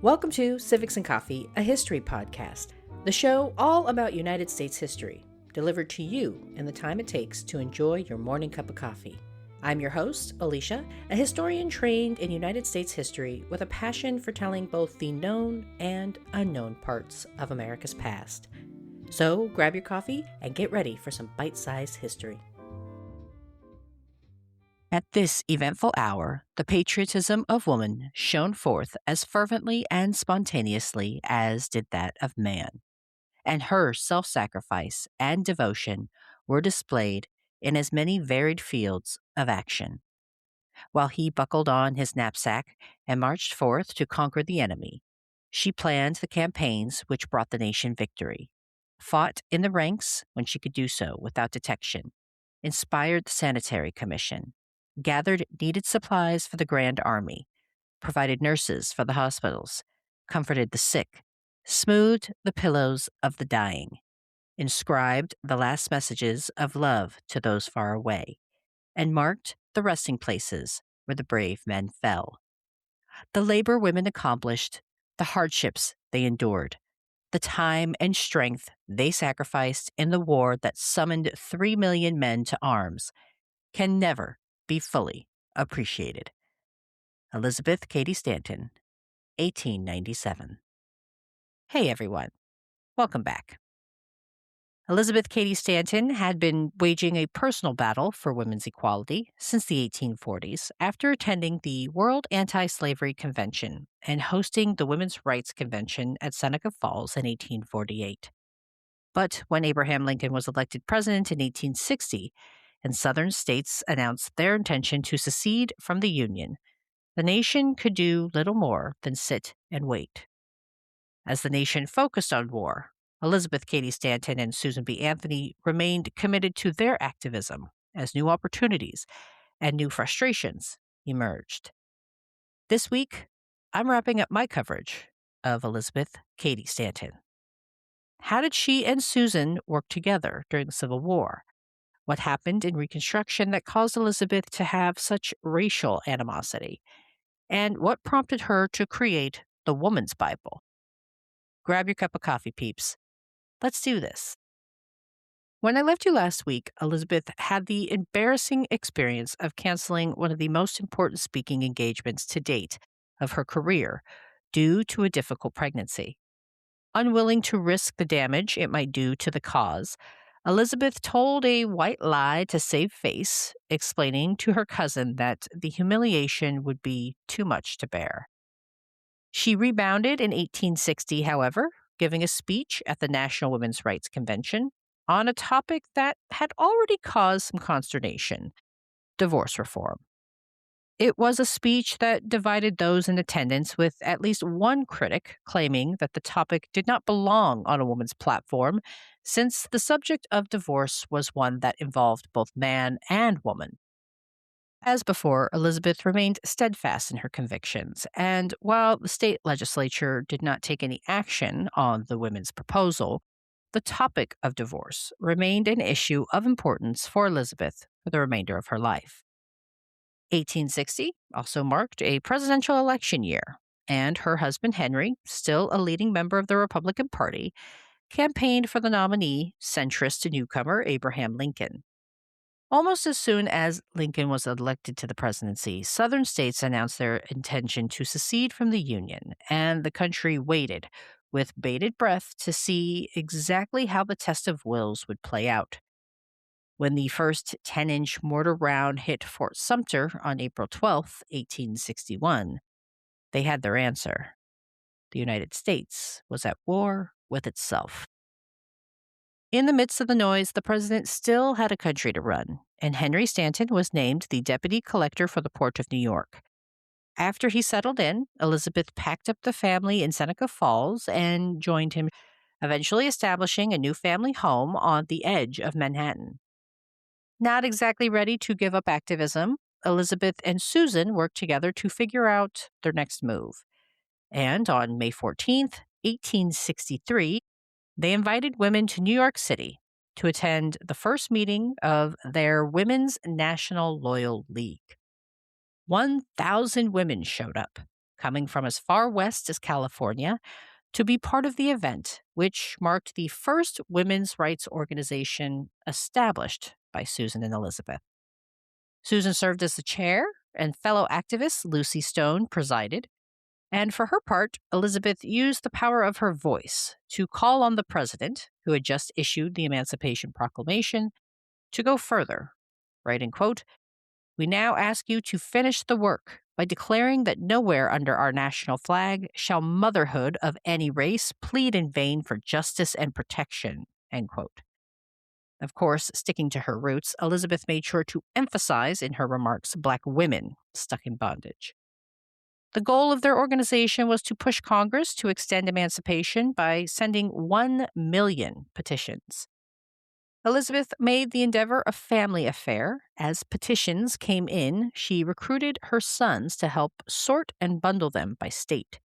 Welcome to Civics and Coffee, a history podcast, the show all about United States history, delivered to you in the time it takes to enjoy your morning cup of coffee. I'm your host, Alicia, a historian trained in United States history with a passion for telling both the known and unknown parts of America's past. So grab your coffee and get ready for some bite-sized history. At this eventful hour, the patriotism of woman shone forth as fervently and spontaneously as did that of man, and her self-sacrifice and devotion were displayed in as many varied fields of action. While he buckled on his knapsack and marched forth to conquer the enemy, she planned the campaigns which brought the nation victory, fought in the ranks when she could do so without detection, inspired the Sanitary Commission, gathered needed supplies for the Grand Army, provided nurses for the hospitals, comforted the sick, smoothed the pillows of the dying, inscribed the last messages of love to those far away, and marked the resting places where the brave men fell. The labor women accomplished, the hardships they endured, the time and strength they sacrificed in the war that summoned 3 million men to arms can never be fully appreciated. Elizabeth Cady Stanton, 1897. Hey everyone, welcome back. Elizabeth Cady Stanton had been waging a personal battle for women's equality since the 1840s after attending the World Anti-Slavery Convention and hosting the Women's Rights Convention at Seneca Falls in 1848. But when Abraham Lincoln was elected president in 1860, and Southern states announced their intention to secede from the Union, the nation could do little more than sit and wait. As the nation focused on war, Elizabeth Cady Stanton and Susan B. Anthony remained committed to their activism as new opportunities and new frustrations emerged. This week, I'm wrapping up my coverage of Elizabeth Cady Stanton. How did she and Susan work together during the Civil War? What happened in Reconstruction that caused Elizabeth to have such racial animosity? And what prompted her to create the Woman's Bible? Grab your cup of coffee, peeps. Let's do this. When I left you last week, Elizabeth had the embarrassing experience of canceling one of the most important speaking engagements to date of her career due to a difficult pregnancy. Unwilling to risk the damage it might do to the cause, Elizabeth told a white lie to save face, explaining to her cousin that the humiliation would be too much to bear. She rebounded in 1860, however, giving a speech at the National Women's Rights Convention on a topic that had already caused some consternation: divorce reform. It was a speech that divided those in attendance, with at least one critic claiming that the topic did not belong on a woman's platform, since the subject of divorce was one that involved both man and woman. As before, Elizabeth remained steadfast in her convictions, and while the state legislature did not take any action on the women's proposal, the topic of divorce remained an issue of importance for Elizabeth for the remainder of her life. 1860 also marked a presidential election year, and her husband Henry, still a leading member of the Republican Party, campaigned for the nominee, centrist newcomer Abraham Lincoln. Almost as soon as Lincoln was elected to the presidency, Southern states announced their intention to secede from the Union, and the country waited with bated breath to see exactly how the test of wills would play out. When the first 10-inch mortar round hit Fort Sumter on April 12, 1861, they had their answer. The United States was at war with itself. In the midst of the noise, the president still had a country to run, and Henry Stanton was named the deputy collector for the Port of New York. After he settled in, Elizabeth packed up the family in Seneca Falls and joined him, eventually establishing a new family home on the edge of Manhattan. Not exactly ready to give up activism, Elizabeth and Susan worked together to figure out their next move. And on May 14th, 1863, they invited women to New York City to attend the first meeting of their Women's National Loyal League. 1,000 women showed up, coming from as far west as California to be part of the event, which marked the first women's rights organization established by Susan and Elizabeth. Susan served as the chair, and fellow activist Lucy Stone presided. And for her part, Elizabeth used the power of her voice to call on the president, who had just issued the Emancipation Proclamation, to go further, writing, quote, "We now ask you to finish the work by declaring that nowhere under our national flag shall motherhood of any race plead in vain for justice and protection," end quote. Of course, sticking to her roots, Elizabeth made sure to emphasize in her remarks Black women stuck in bondage. The goal of their organization was to push Congress to extend emancipation by sending 1 million petitions. Elizabeth made the endeavor a family affair. As petitions came in, she recruited her sons to help sort and bundle them by state.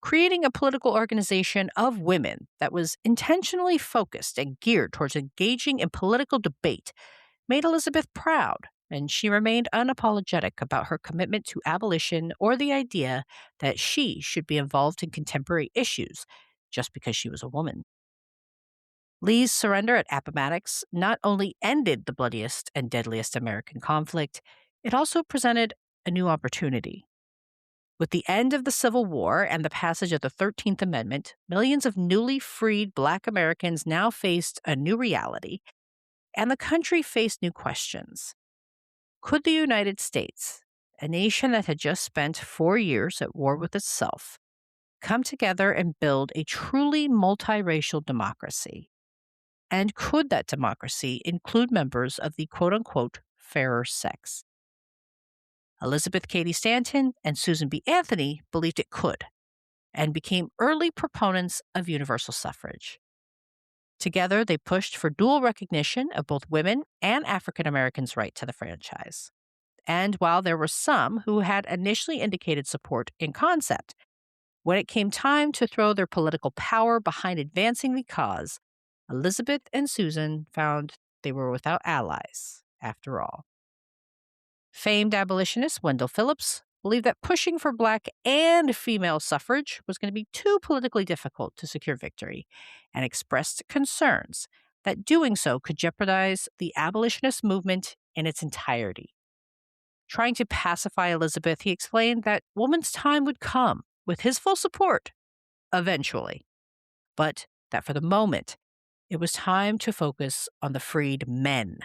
Creating a political organization of women that was intentionally focused and geared towards engaging in political debate made Elizabeth proud, and she remained unapologetic about her commitment to abolition or the idea that she should be involved in contemporary issues just because she was a woman. Lee's surrender at Appomattox not only ended the bloodiest and deadliest American conflict, it also presented a new opportunity. With the end of the Civil War and the passage of the 13th Amendment, millions of newly freed Black Americans now faced a new reality, and the country faced new questions. Could the United States, a nation that had just spent 4 years at war with itself, come together and build a truly multiracial democracy? And could that democracy include members of the quote-unquote fairer sex? Elizabeth Cady Stanton and Susan B. Anthony believed it could, and became early proponents of universal suffrage. Together, they pushed for dual recognition of both women and African Americans' right to the franchise. And while there were some who had initially indicated support in concept, when it came time to throw their political power behind advancing the cause, Elizabeth and Susan found they were without allies, after all. Famed abolitionist Wendell Phillips believed that pushing for Black and female suffrage was going to be too politically difficult to secure victory, and expressed concerns that doing so could jeopardize the abolitionist movement in its entirety. Trying to pacify Elizabeth, he explained that woman's time would come with his full support, eventually, but that for the moment, it was time to focus on the freed men.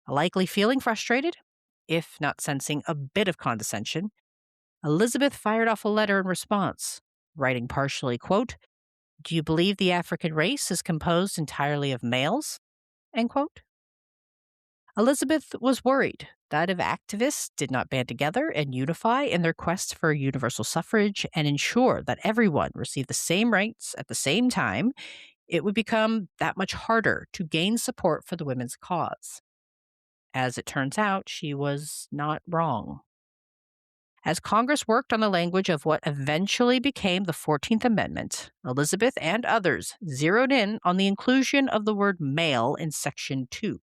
Likely feeling frustrated, if not sensing a bit of condescension, Elizabeth fired off a letter in response, writing partially, quote, "Do you believe the African race is composed entirely of males?" End quote. Elizabeth was worried that if activists did not band together and unify in their quest for universal suffrage and ensure that everyone received the same rights at the same time, it would become that much harder to gain support for the women's cause. As it turns out, she was not wrong. As Congress worked on the language of what eventually became the 14th Amendment, Elizabeth and others zeroed in on the inclusion of the word male in Section 2.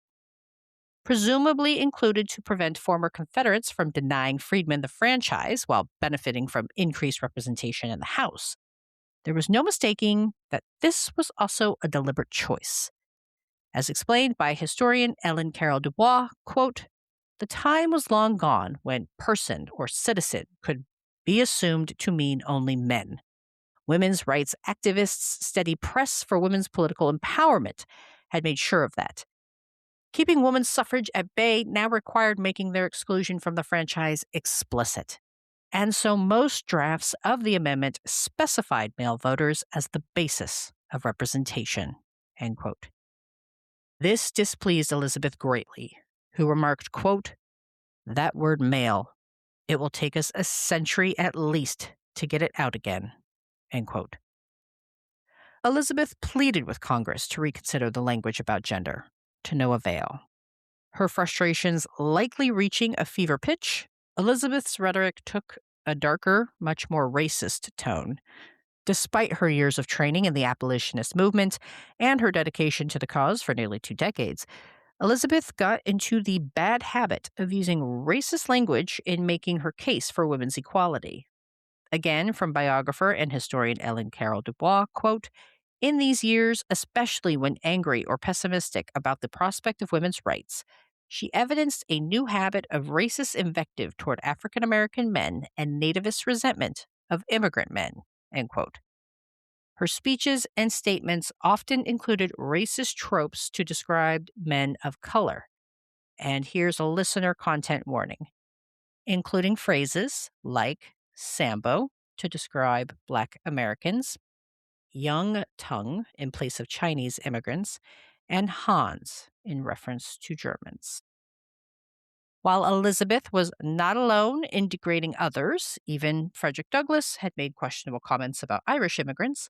Presumably included to prevent former Confederates from denying freedmen the franchise while benefiting from increased representation in the House. There was no mistaking that this was also a deliberate choice. As explained by historian Ellen Carroll Dubois, quote, "The time was long gone when person or citizen could be assumed to mean only men. Women's rights activists' steady press for women's political empowerment had made sure of that. Keeping women's suffrage at bay now required making their exclusion from the franchise explicit. And so most drafts of the amendment specified male voters as the basis of representation," end quote. This displeased Elizabeth greatly, who remarked, quote, "That word male, it will take us a century at least to get it out again," end quote. Elizabeth pleaded with Congress to reconsider the language about gender, to no avail. Her frustrations likely reaching a fever pitch, Elizabeth's rhetoric took a darker, much more racist tone. Despite her years of training in the abolitionist movement and her dedication to the cause for nearly 2 decades, Elizabeth got into the bad habit of using racist language in making her case for women's equality. Again, from biographer and historian Ellen Carroll Dubois, quote, in these years, especially when angry or pessimistic about the prospect of women's rights, she evidenced a new habit of racist invective toward African American men and nativist resentment of immigrant men, end quote. Her speeches and statements often included racist tropes to describe men of color. And here's a listener content warning, including phrases like Sambo to describe Black Americans, young tongue in place of Chinese immigrants, and Hans in reference to Germans. While Elizabeth was not alone in degrading others, even Frederick Douglass had made questionable comments about Irish immigrants,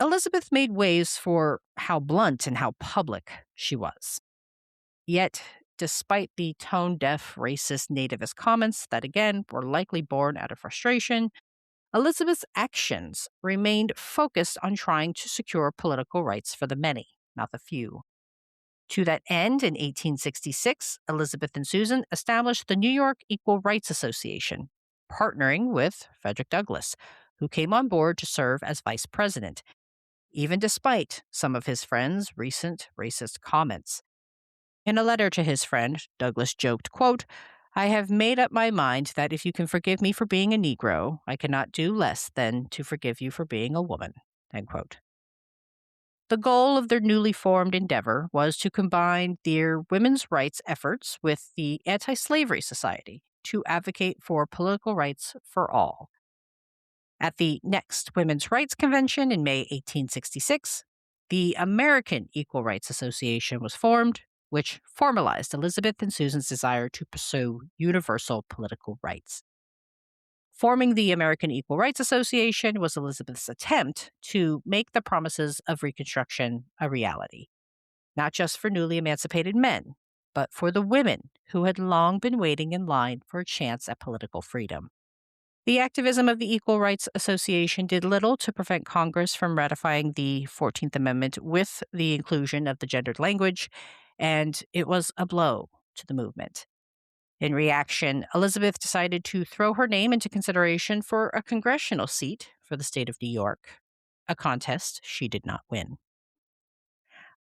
Elizabeth made waves for how blunt and how public she was. Yet, despite the tone-deaf, racist, nativist comments that, again, were likely born out of frustration, Elizabeth's actions remained focused on trying to secure political rights for the many, not the few. To that end, in 1866, Elizabeth and Susan established the New York Equal Rights Association, partnering with Frederick Douglass, who came on board to serve as vice president, even despite some of his friends' recent racist comments. In a letter to his friend, Douglass joked, quote, I have made up my mind that if you can forgive me for being a Negro, I cannot do less than to forgive you for being a woman, end quote. The goal of their newly formed endeavor was to combine their women's rights efforts with the Anti-Slavery Society to advocate for political rights for all. At the next Women's Rights Convention in May 1866, the American Equal Rights Association was formed, which formalized Elizabeth and Susan's desire to pursue universal political rights. Forming the American Equal Rights Association was Elizabeth's attempt to make the promises of Reconstruction a reality, not just for newly emancipated men, but for the women who had long been waiting in line for a chance at political freedom. The activism of the Equal Rights Association did little to prevent Congress from ratifying the 14th Amendment with the inclusion of the gendered language, and it was a blow to the movement. In reaction, Elizabeth decided to throw her name into consideration for a congressional seat for the state of New York, a contest she did not win.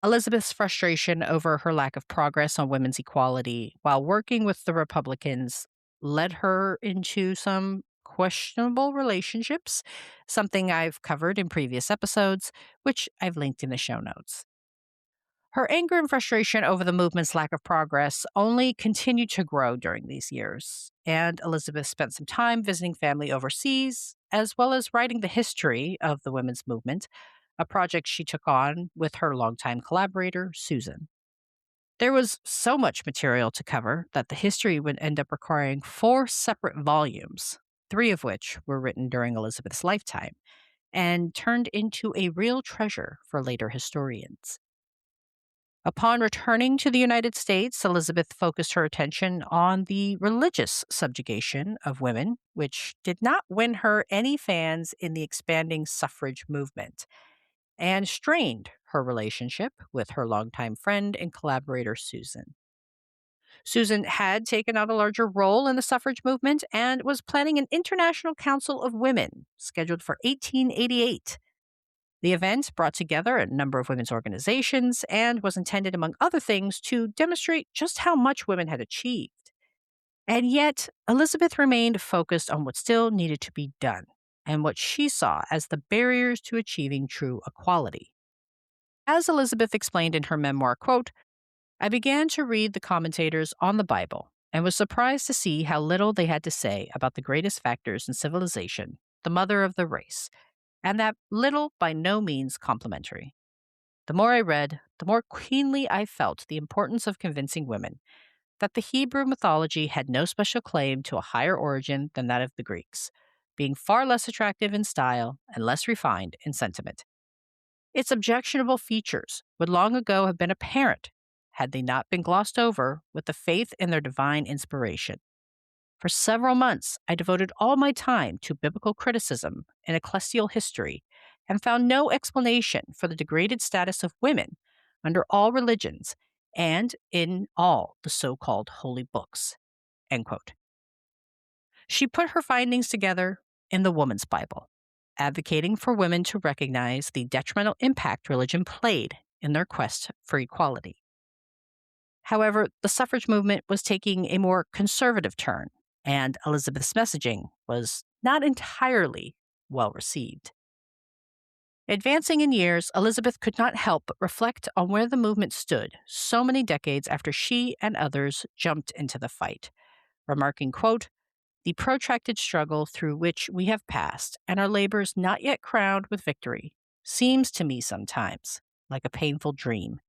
Elizabeth's frustration over her lack of progress on women's equality while working with the Republicans led her into some questionable relationships, something I've covered in previous episodes, which I've linked in the show notes. Her anger and frustration over the movement's lack of progress only continued to grow during these years, and Elizabeth spent some time visiting family overseas, as well as writing the history of the women's movement, a project she took on with her longtime collaborator, Susan. There was so much material to cover that the history would end up requiring 4 separate volumes, 3 of which were written during Elizabeth's lifetime, and turned into a real treasure for later historians. Upon returning to the United States, Elizabeth focused her attention on the religious subjugation of women, which did not win her any fans in the expanding suffrage movement, and strained her relationship with her longtime friend and collaborator, Susan. Susan had taken on a larger role in the suffrage movement and was planning an International Council of Women scheduled for 1888. The event brought together a number of women's organizations and was intended, among other things, to demonstrate just how much women had achieved. And yet, Elizabeth remained focused on what still needed to be done and what she saw as the barriers to achieving true equality. As Elizabeth explained in her memoir, quote, I began to read the commentators on the Bible and was surprised to see how little they had to say about the greatest factors in civilization, the mother of the race, and that little by no means complimentary. The more I read, the more keenly I felt the importance of convincing women that the Hebrew mythology had no special claim to a higher origin than that of the Greeks, being far less attractive in style and less refined in sentiment. Its objectionable features would long ago have been apparent had they not been glossed over with the faith in their divine inspiration. For several months, I devoted all my time to biblical criticism and ecclesial history and found no explanation for the degraded status of women under all religions and in all the so-called holy books. End quote. She put her findings together in the Woman's Bible, advocating for women to recognize the detrimental impact religion played in their quest for equality. However, the suffrage movement was taking a more conservative turn, and Elizabeth's messaging was not entirely well received. Advancing in years, Elizabeth could not help but reflect on where the movement stood so many decades after she and others jumped into the fight, remarking, quote, "The protracted struggle through which we have passed, and our labors not yet crowned with victory, seems to me sometimes like a painful dream,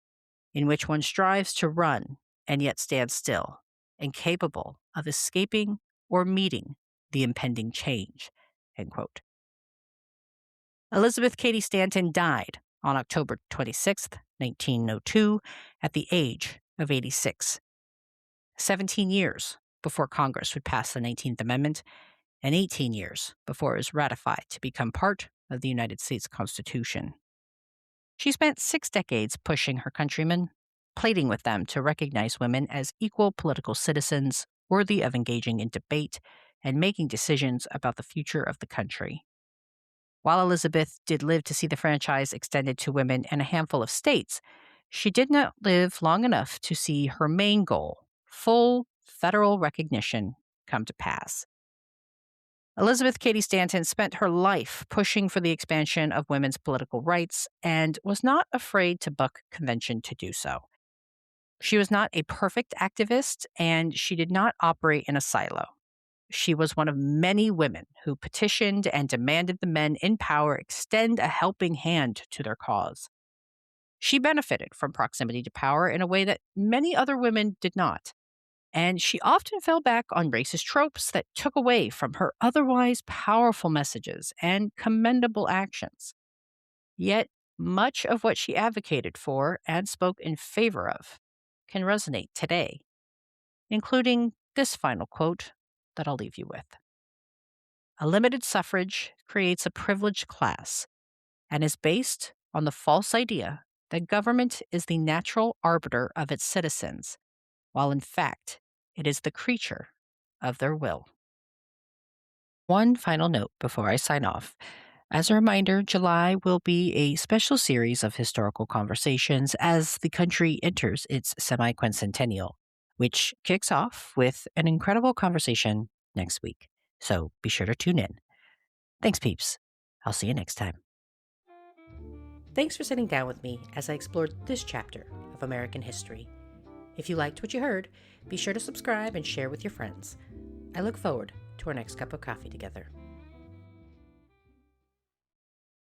in which one strives to run and yet stands still, incapable of escaping or meeting the impending change." End quote. Elizabeth Cady Stanton died on October 26, 1902, at the age of 86, 17 years before Congress would pass the 19th Amendment and 18 years before it was ratified to become part of the United States Constitution. She spent 6 decades pushing her countrymen, pleading with them to recognize women as equal political citizens worthy of engaging in debate and making decisions about the future of the country. While Elizabeth did live to see the franchise extended to women in a handful of states, she did not live long enough to see her main goal, full federal recognition, come to pass. Elizabeth Cady Stanton spent her life pushing for the expansion of women's political rights and was not afraid to buck convention to do so. She was not a perfect activist, and she did not operate in a silo. She was one of many women who petitioned and demanded the men in power extend a helping hand to their cause. She benefited from proximity to power in a way that many other women did not, and she often fell back on racist tropes that took away from her otherwise powerful messages and commendable actions. Yet, much of what she advocated for and spoke in favor of can resonate today, including this final quote that I'll leave you with. "A limited suffrage creates a privileged class and is based on the false idea that government is the natural arbiter of its citizens, while in fact it is the creature of their will." One final note before I sign off. As a reminder, July will be a special series of historical conversations as the country enters its semi-quincentennial, which kicks off with an incredible conversation next week. So be sure to tune in. Thanks, peeps. I'll see you next time. Thanks for sitting down with me as I explored this chapter of American history. If you liked what you heard, be sure to subscribe and share with your friends. I look forward to our next cup of coffee together.